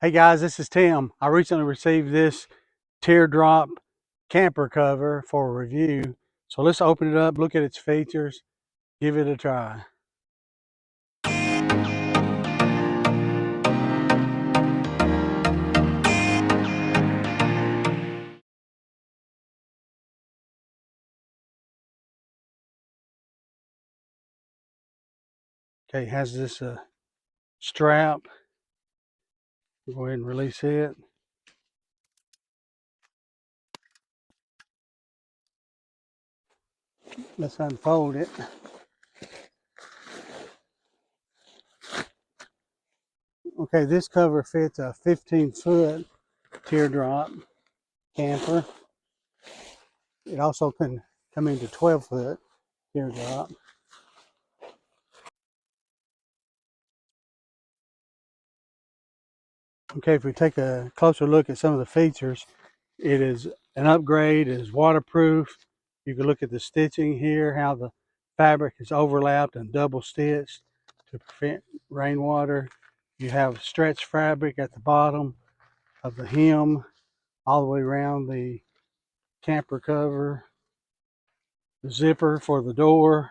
Hey guys, this is Tim. I recently received this Teardrop camper cover for a review. So let's open it up, look at its features, give it a try. Okay, it has this strap. Go ahead and release it. Let's unfold it. Okay, this cover fits a 15-foot Teardrop camper. It also can come into 12-foot Teardrop. Okay, if we take a closer look at some of the features, it is an upgrade. It is waterproof. You can look at the stitching here, how the fabric is overlapped and double stitched to prevent rainwater. You have stretch fabric at the bottom of the hem all the way around the camper cover. The zipper for the door.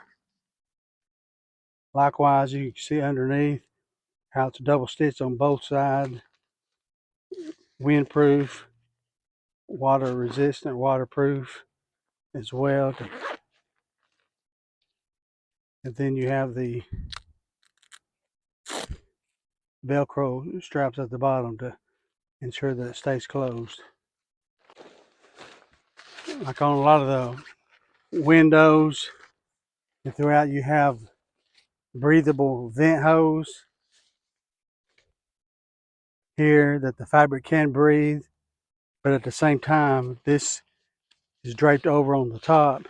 Likewise, you can see underneath how it's double stitched on both sides. Windproof, water resistant, waterproof as well. And then you have the Velcro straps at the bottom to ensure that it stays closed. Like on a lot of the windows and throughout, you have breathable vent hose here that the fabric can breathe, but at the same time, this is draped over on the top.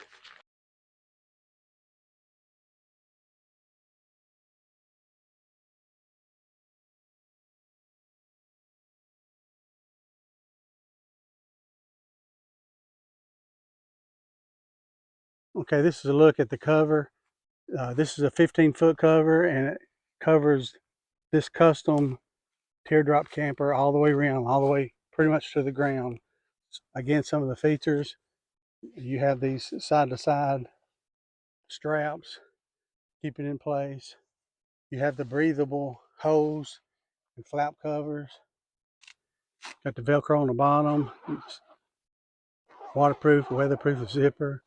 Okay, this is a look at the cover. This is a 15-foot cover, and it covers this custom Teardrop camper all the way around, all the way pretty much to the ground. Again, some of the features, you have these side-to-side straps, keep it in place. You have the breathable hose and flap covers. Got the Velcro on the bottom. It's waterproof, weatherproof zipper.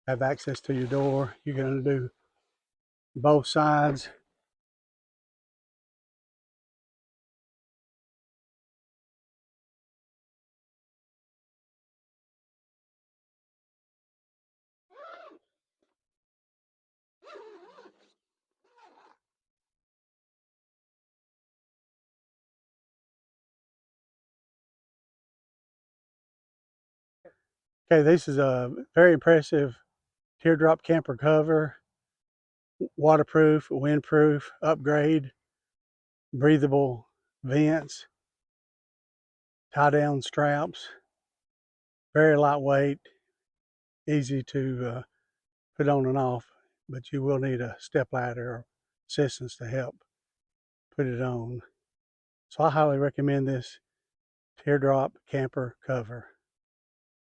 Have access to your door. You can undo both sides. Okay, this is a very impressive Teardrop camper cover. Waterproof, windproof, upgrade, breathable vents, tie down straps, very lightweight, easy to put on and off, but you will need a step ladder or assistance to help put it on. So I highly recommend this Teardrop camper cover.